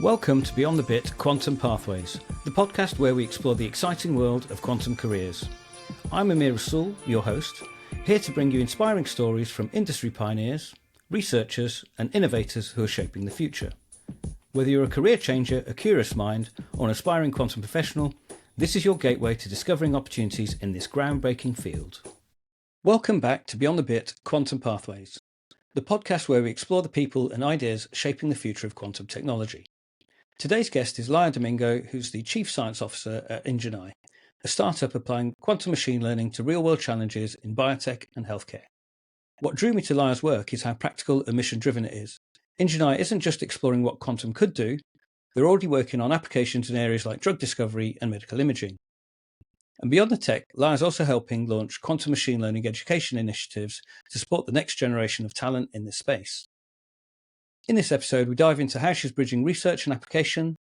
Welcome to Beyond the Bit Quantum Pathways, the podcast where we explore the exciting world of quantum careers. I'm Amir Rasool, your host, here to bring you inspiring stories from industry pioneers, researchers and innovators who are shaping the future. Whether you're a career changer, a curious mind or an aspiring quantum professional, this is your gateway to discovering opportunities in this groundbreaking field. Welcome back to Beyond the Bit Quantum Pathways, the podcast where we explore the people and ideas shaping the future of quantum technology. Today's guest is Laia Domingo, who's the Chief Science Officer at Ingenii, a startup applying quantum machine learning to real-world challenges in biotech and healthcare. What drew me to Laia's work is how practical and mission-driven it is. Ingenii isn't just exploring what quantum could do, they're already working on applications in areas like drug discovery and medical imaging. And beyond the tech, Laia's also helping launch quantum machine learning education initiatives to support the next generation of talent in this space. In this episode, we dive into how she's bridging research and application,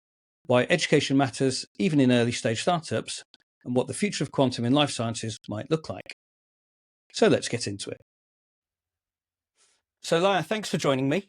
why education matters even in early stage startups, and what the future of quantum in life sciences might look like. So let's get into it. So Laia, thanks for joining me.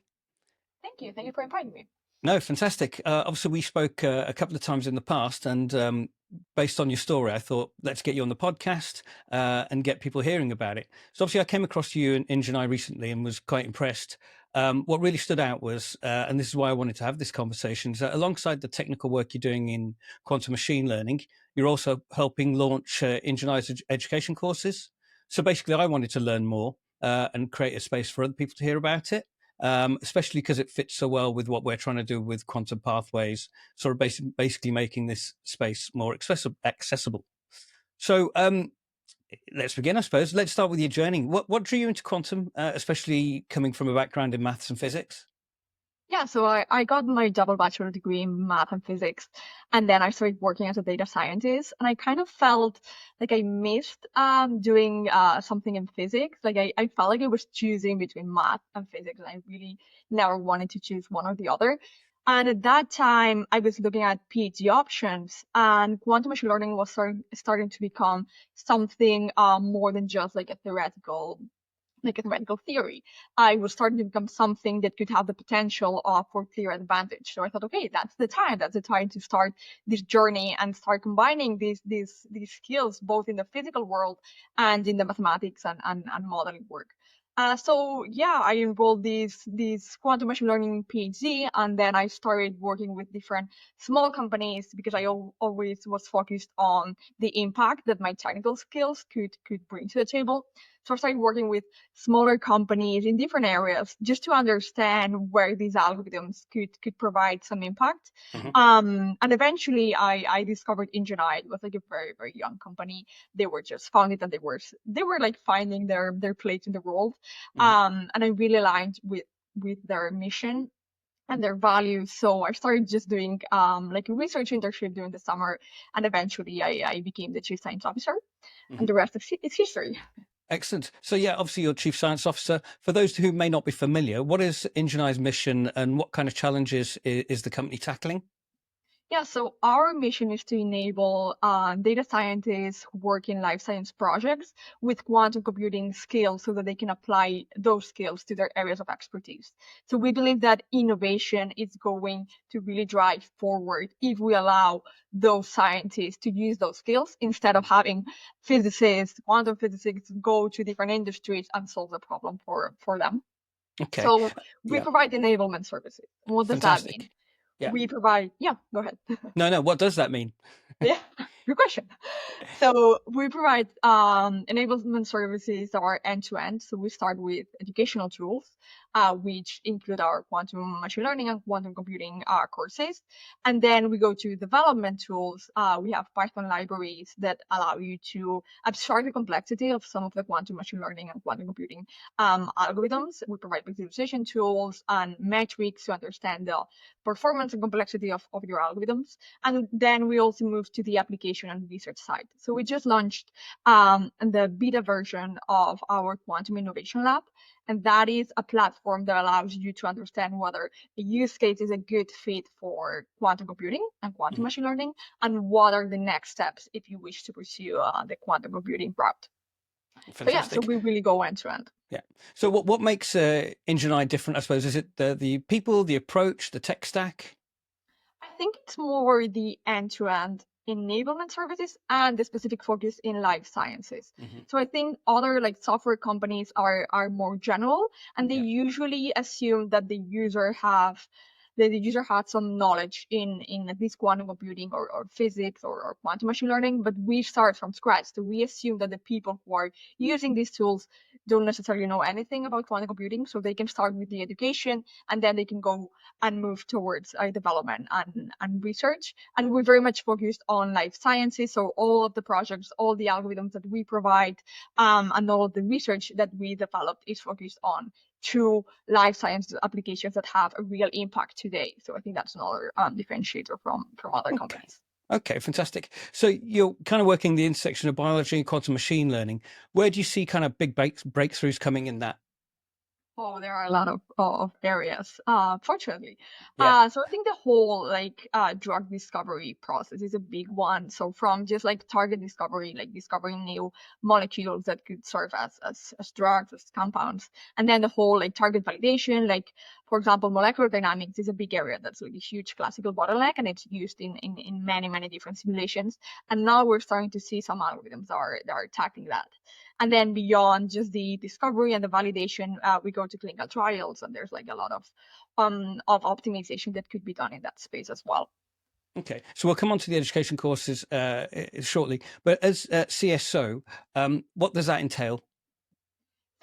Thank you. Thank you for inviting me. No, fantastic. Obviously, we spoke a couple of times in the past, and based on your story, I thought, let's get you on the podcast and get people hearing about it. So obviously, I came across you in Ingenii recently and was quite impressed. What really stood out was, and this is why I wanted to have this conversation, is that alongside the technical work you're doing in quantum machine learning, you're also helping launch Ingenii's education courses. So basically, I wanted to learn more and create a space for other people to hear about it. Especially because it fits so well with what we're trying to do with quantum pathways, sort of basically making this space more accessible. So let's begin, I suppose. Let's start with your journey. What drew you into quantum, especially coming from a background in maths and physics? Yeah, so I got my double bachelor degree in math and physics, and then I started working as a data scientist, and I kind of felt like I missed doing something in physics. Like I felt like I was choosing between math and physics, and I really never wanted to choose one or the other. And at that time, I was looking at PhD options, and quantum machine learning was starting to become something more than just like a theoretical theory. I was starting to become something that could have the potential for clear advantage. So I thought, okay, that's the time. That's the time to start this journey and start combining these skills both in the physical world and in the mathematics and modeling work. So yeah, I enrolled this quantum machine learning PhD, and then I started working with different small companies because I always was focused on the impact that my technical skills could bring to the table. So I started working with smaller companies in different areas just to understand where these algorithms could provide some impact. And eventually I discovered Ingenii. It was like a very, very young company. They were just founded and they were like finding their place in the world. And I really aligned with their mission and their values. So I started just doing like a research internship during the summer, and eventually I became the chief science officer, and the rest is history. Excellent. So yeah, obviously you're Chief Science Officer. For those who may not be familiar, what is Ingenii's mission and what kind of challenges is the company tackling? Yeah, so our mission is to enable data scientists who work in life science projects with quantum computing skills so that they can apply those skills to their areas of expertise. So we believe that innovation is going to really drive forward if we allow those scientists to use those skills instead of having physicists, quantum physicists go to different industries and solve the problem for them. Okay. So we Yeah. provide enablement services. What does that mean? Yeah. We provide, go ahead. No, what does that mean? Yeah, good question. So we provide enablement services that are end-to-end. So we start with educational tools, which include our quantum machine learning and quantum computing courses. And then we go to development tools. We have Python libraries that allow you to abstract the complexity of some of the quantum machine learning and quantum computing algorithms. We provide visualization tools and metrics to understand the performance and complexity of your algorithms. And then we also move to the application and research side. So we just launched the beta version of our Quantum Innovation Lab. And that is a platform that allows you to understand whether a use case is a good fit for quantum computing and quantum machine learning, and what are the next steps if you wish to pursue the quantum computing route. Fantastic. So we really go end to end. Yeah. So what makes Ingenii different, I suppose? Is it the people, the approach, the tech stack? think it's more the end-to-end enablement services and the specific focus in life sciences. So I think other like software companies are more general, and they usually assume that the user had some knowledge in at least quantum computing or physics or quantum machine learning, but we start from scratch. So we assume that the people who are using these tools don't necessarily know anything about quantum computing, so they can start with the education and then they can go and move towards development and research. And we're very much focused on life sciences. So all of the projects, all the algorithms that we provide, and all of the research that we developed is focused on true life science applications that have a real impact today. So I think that's another differentiator from other companies. Okay, fantastic. So you're kind of working the intersection of biology and quantum machine learning. Where do you see kind of big breakthroughs coming in that? Oh, there are a lot of areas, fortunately. Yeah. So I think the whole like drug discovery process is a big one. So from just like target discovery, like discovering new molecules that could serve as drugs, as compounds, and then the whole like target validation, like for example, molecular dynamics is a big area that's like a huge classical bottleneck, and it's used in many different simulations. And now we're starting to see some algorithms that are tackling that. And then beyond just the discovery and the validation, we go to clinical trials, and there's like a lot of optimization that could be done in that space as well. Okay, so we'll come on to the education courses shortly. But as CSO, what does that entail?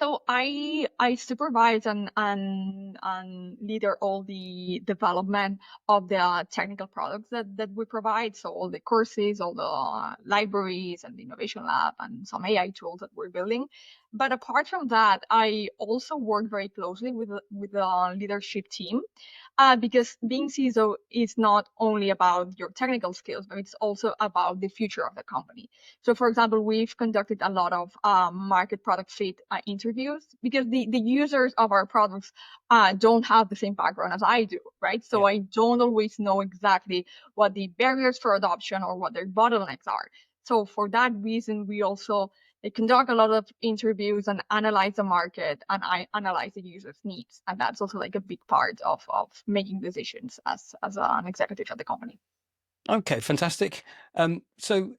So I supervise and leader all the development of the technical products that we provide. So all the courses, all the libraries and the innovation lab and some AI tools that we're building. But apart from that, I also work very closely with the leadership team. Because being CISO is not only about your technical skills, but it's also about the future of the company. So, for example, we've conducted a lot of market product fit interviews because the users of our products don't have the same background as I do, right? So I don't always know exactly what the barriers for adoption or what their bottlenecks are. So for that reason, we also conduct a lot of interviews and analyze the market, and I analyze the user's needs. And that's also like a big part of making decisions as an executive at the company. Okay, fantastic. So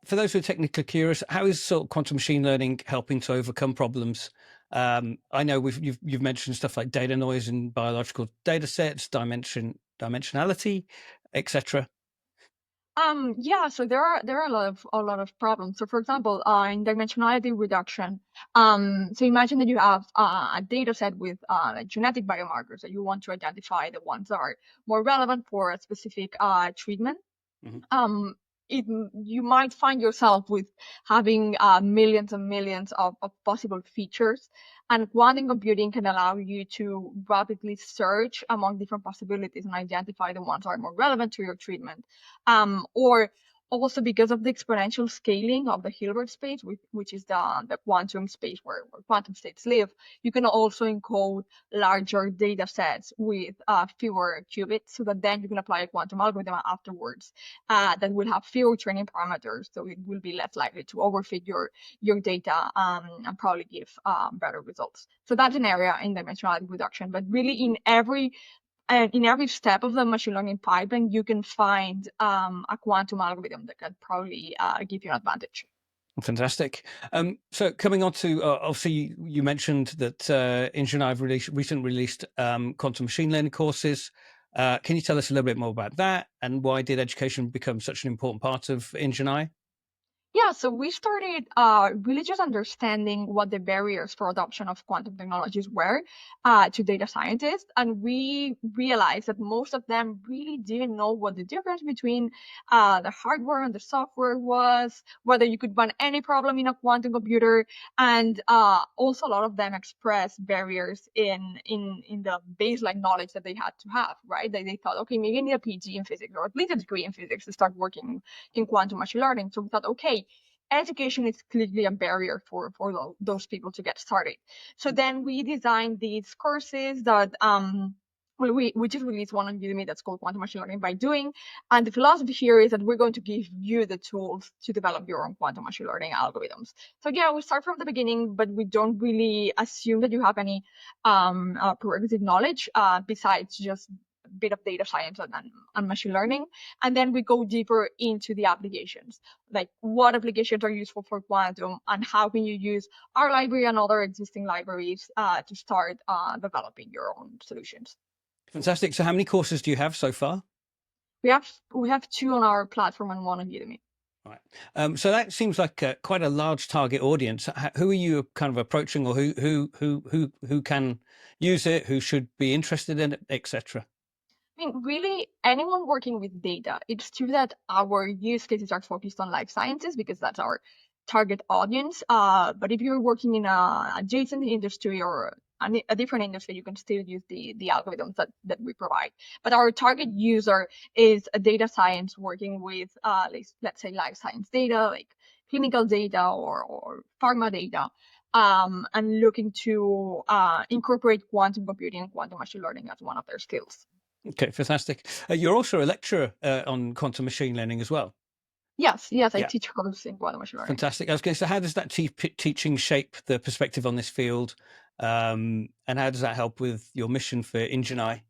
for those who are technically curious, how is sort of quantum machine learning helping to overcome problems? I know you've mentioned stuff like data noise in biological data sets, dimensionality, etc. Yeah, so there are a lot of problems. So for example, in dimensionality reduction, so imagine that you have a data set with like genetic biomarkers that you want to identify the ones that are more relevant for a specific treatment. Mhm. um you might find yourself with having millions and millions of possible features, and quantum computing can allow you to rapidly search among different possibilities and identify the ones that are more relevant to your treatment. Or also because of the exponential scaling of the Hilbert space, which is the quantum space where quantum states live, you can also encode larger data sets with fewer qubits, so that then you can apply a quantum algorithm afterwards that will have fewer training parameters, so it will be less likely to overfit your data and probably give better results. So that's an area in dimensionality reduction, but really in every step of the machine learning pipeline, you can find a quantum algorithm that can probably give you an advantage. Fantastic. So coming on to obviously you mentioned that Ingenii have recently released quantum machine learning courses. Can you tell us a little bit more about that, and why did education become such an important part of Ingenii? Yeah, so we started really just understanding what the barriers for adoption of quantum technologies were to data scientists. And we realized that most of them really didn't know what the difference between the hardware and the software was, whether you could run any problem in a quantum computer. And also a lot of them expressed barriers in the baseline knowledge that they had to have, right? They thought, okay, maybe I need a PhD in physics or at least a degree in physics to start working in quantum machine learning. So we thought, okay, education is clearly a barrier for those people to get started. So then we designed these courses that well, we just released one on Udemy that's called Quantum Machine Learning by Doing. And the philosophy here is that we're going to give you the tools to develop your own quantum machine learning algorithms. So yeah, we start from the beginning, but we don't really assume that you have any prerequisite knowledge besides just bit of data science and machine learning. And then we go deeper into the applications, like what applications are useful for quantum and how can you use our library and other existing libraries to start developing your own solutions. Fantastic. So how many courses do you have so far? We have 2 on our platform and 1 on Udemy. Right. So that seems like quite a large target audience. Who are you kind of approaching, or who can use it, who should be interested in it, etc.? I mean, really, anyone working with data. It's true that our use cases are focused on life sciences because that's our target audience. But if you're working in a adjacent industry or a different industry, you can still use the algorithms that we provide. But our target user is a data science working with, let's say, life science data, like clinical data or pharma data. And looking to incorporate quantum computing and quantum machine learning as one of their skills. Okay, fantastic. You're also a lecturer on quantum machine learning as well. Yes, I Yeah, teach courses in quantum machine learning. fantastic. I was going to say, how does that teaching shape the perspective on this field, and how does that help with your mission for Ingenii?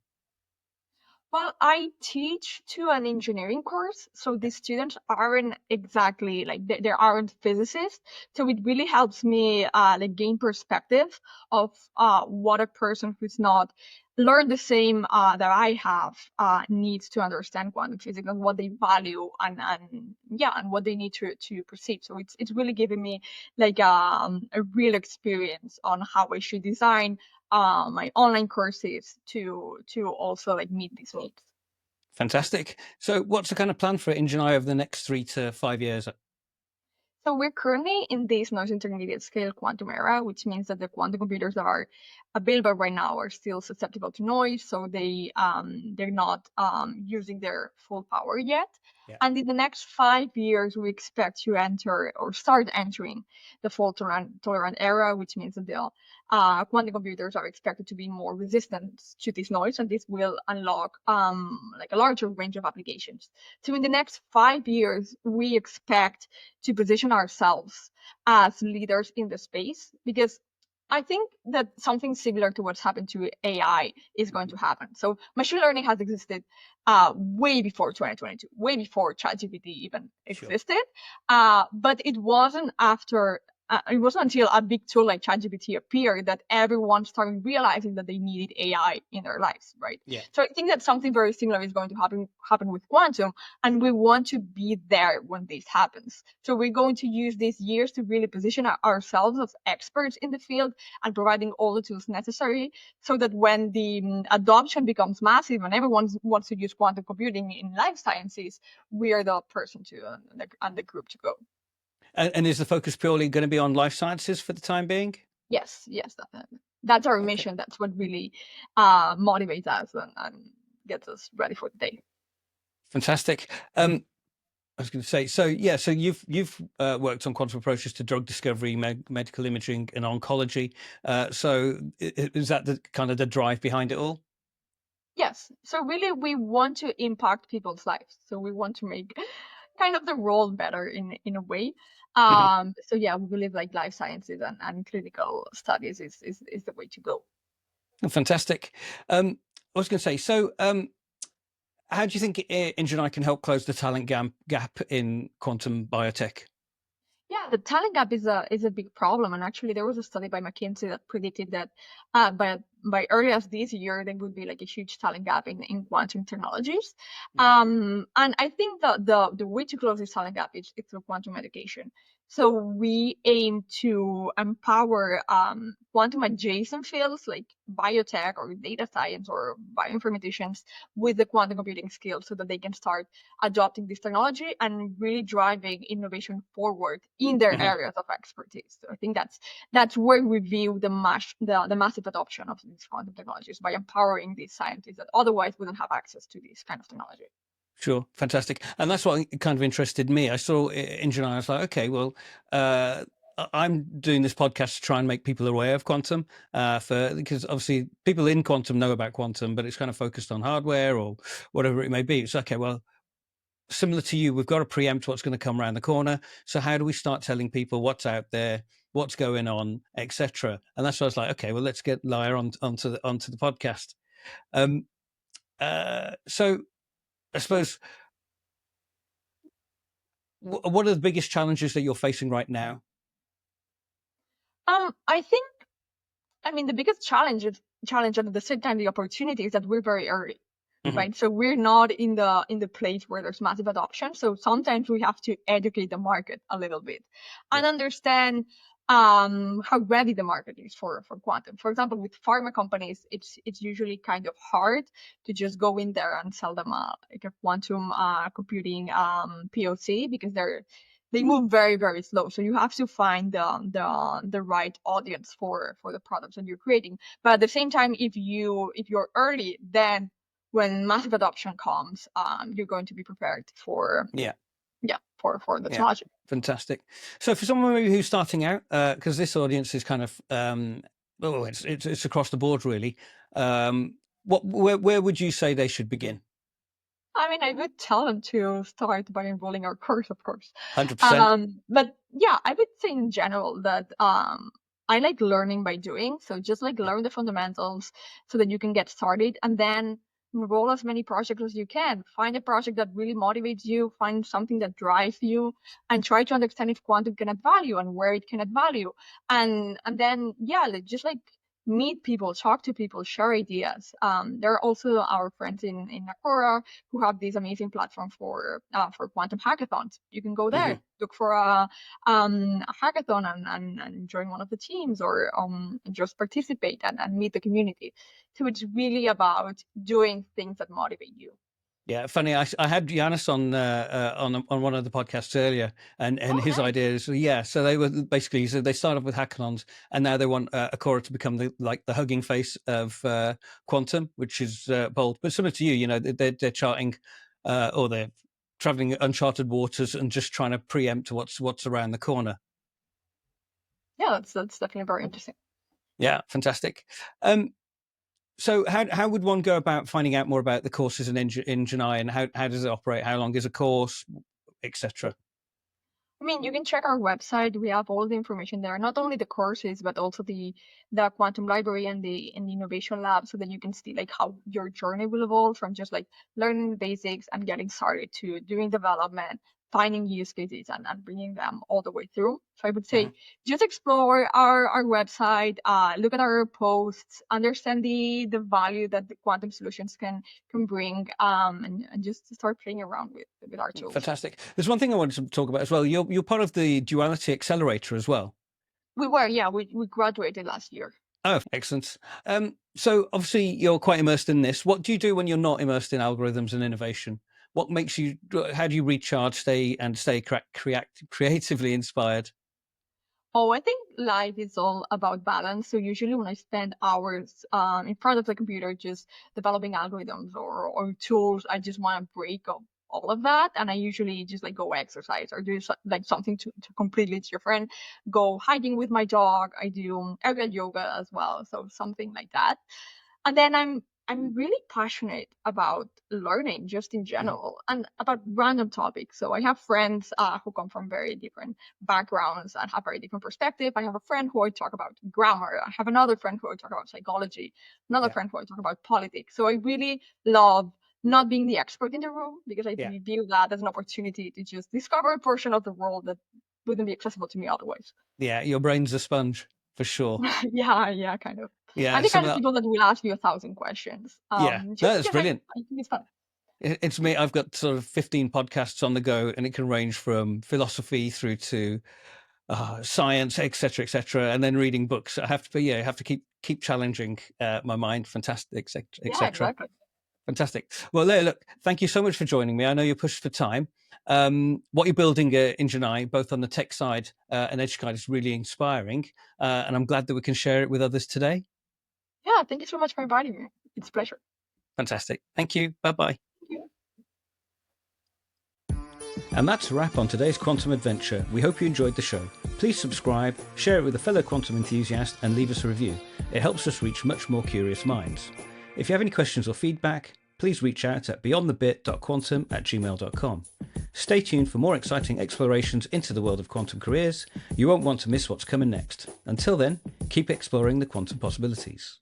Well, I teach to an engineering course, so the students aren't exactly like they aren't physicists. So it really helps me like gain perspective of what a person who's not learned the same that I have needs to understand quantum physics and what they value and what they need to proceed. So it's really giving me like a real experience on how I should design my online courses to also like meet these needs. Fantastic. So what's the kind of plan for Ingenii over the next 3 to 5 years? So we're currently in this noise intermediate scale quantum era, which means that the quantum computers that are available right now are still susceptible to noise, so they're not using their full power yet. Yeah. And in the next 5 years, we expect to enter or start entering the fault tolerant era, which means that the quantum computers are expected to be more resistant to this noise, and this will unlock like a larger range of applications. So in the next 5 years, we expect to position ourselves as leaders in the space, because I think that something similar to what's happened to AI is going to happen. So machine learning has existed way before 2022, way before ChatGPT even existed. But it wasn't until a big tool like ChatGPT appeared that everyone started realizing that they needed AI in their lives, right? Yeah. So I think that something very similar is going to happen with quantum, and we want to be there when this happens. So we're going to use these years to really position ourselves as experts in the field and providing all the tools necessary so that when the adoption becomes massive and everyone wants to use quantum computing in life sciences, we are the person to and the group to go. And is the focus purely going to be on life sciences for the time being? Yes, definitely. That's our mission. That's what really motivates us and gets us ready for the day. Fantastic. I was going to say, so you've worked on quantum approaches to drug discovery, medical imaging, and oncology. So is that the kind of the drive behind it all? Yes. So really, we want to impact people's lives. So we want to make kind of the world better in a way. So yeah, we believe like life sciences and clinical studies is the way to go. Fantastic. I was going to say, so how do you think Ingenii can help close the talent gap in quantum biotech? Yeah, the talent gap is a big problem, and actually there was a study by McKinsey that predicted that by early as this year there would be like a huge talent gap in quantum technologies. And I think that the way to close this talent gap is through quantum education. So we aim to empower quantum adjacent fields like biotech or data science or bioinformaticians with the quantum computing skills so that they can start adopting this technology and really driving innovation forward in their areas of expertise. So I think that's where we view the massive adoption of these quantum technologies, by empowering these scientists that otherwise wouldn't have access to this kind of technology. Sure, fantastic. And that's what kind of interested me. I saw Ingenii, I was like, okay, well, I'm doing this podcast to try and make people aware of quantum, because obviously people in quantum know about quantum, but it's kind of focused on hardware or whatever it may be. It's okay, well, similar to you, we've got to preempt what's going to come around the corner. So how do we start telling people what's out there, what's going on, etc.? And that's why I was like, okay, well, let's get Laia onto the podcast. So I suppose, what are the biggest challenges that you're facing right now? I think, I mean, the biggest challenge and at the same time the opportunity is that we're very early, Hmm. right? So we're not in the place where there's massive adoption. So sometimes we have to educate the market a little bit Yeah. and understand how ready the market is for quantum. For example, with pharma companies, it's usually kind of hard to just go in there and sell them like a quantum computing POC because they move very, very slow. So you have to find the right audience for the products that you're creating. But at the same time, if you're early, then when massive adoption comes, you're going to be prepared for Yeah. for the Yeah. technology. Fantastic. So for someone maybe who's starting out, because this audience is kind of it's across the board really. Where would you say they should begin? I mean, I would tell them to start by enrolling our course, of course. 100%. But yeah, I would say in general that I like learning by doing. So just like Yeah. learn the fundamentals so that you can get started and then enroll as many projects as you can. Find a project that really motivates you, find something that drives you, and try to understand if quantum can add value and where it can add value. And then yeah, just like meet people, talk to people, share ideas. There are also our friends in Nakora who have this amazing platform for quantum hackathons. You can go Hmm. there, look for a hackathon and join one of the teams or just participate and meet the community. So it's really about doing things that motivate you. Yeah, funny. I had Giannis on one of the podcasts earlier, and Oh, his nice. idea is, yeah. So they were basically, so they started with hackathons, and now they want Akora to become the hugging face of quantum, which is bold, but similar to you. You know, they're charting or they're traveling uncharted waters and just trying to preempt what's around the corner. Yeah, that's definitely very interesting. Yeah, fantastic. Um, So how would one go about finding out more about the courses in Ingenii, and how does it operate? How long is a course, etc.? I mean, you can check our website. We have all the information there, not only the courses, but also the quantum library and the innovation lab, so that you can see like how your journey will evolve from just like learning the basics and getting started to doing development, finding use cases and bringing them all the way through. So I would Hmm. say just explore our website, look at our posts, understand the value that the quantum solutions can bring, and just start playing around with our tools. Fantastic. There's one thing I wanted to talk about as well. You're part of the Duality Accelerator as well. We graduated last year. Oh, excellent. So obviously you're quite immersed in this. What do you do when you're not immersed in algorithms and innovation? What makes you? How do you recharge, stay creatively inspired? Oh, I think life is all about balance. So usually when I spend hours in front of the computer just developing algorithms or tools, I just want to break up all of that. And I usually just like go exercise or do like something to completely different. Go hiking with my dog. I do aerial yoga as well. So something like that. And then I'm really passionate about learning just in Mhm. general and about random topics. So I have friends who come from very different backgrounds and have very different perspective. I have a friend who I talk about grammar. I have another friend who I talk about psychology. Another Yeah, friend who I talk about politics. So I really love not being the expert in the room because I yeah, view that as an opportunity to just discover a portion of the world that wouldn't be accessible to me otherwise. yeah. Your brain's a sponge for sure. Yeah, kind of. I'm Yeah, the some kind of of that. people that will ask you 1,000 questions. Yeah, no, Just that's because I brilliant. think it's fun. It's me. I've got sort of 15 podcasts on the go, and it can range from philosophy through to science, etc., etc., and then reading books. I have to, I have to keep challenging my mind. Fantastic, Yeah, etc. exactly. Fantastic. Well, Leah, look, thank you so much for joining me. I know you're pushed for time. What you're building in Genai, both on the tech side and edge side, is really inspiring, and I'm glad that we can share it with others today. Yeah, thank you so much for inviting me. It's a pleasure. Fantastic. Thank you. Bye bye. Thank you. And that's a wrap on today's Quantum Adventure. We hope you enjoyed the show. Please subscribe, share it with a fellow quantum enthusiast, and leave us a review. It helps us reach much more curious minds. If you have any questions or feedback, please reach out at beyondthebit.quantum@gmail.com. Stay tuned for more exciting explorations into the world of quantum careers. You won't want to miss what's coming next. Until then, keep exploring the quantum possibilities.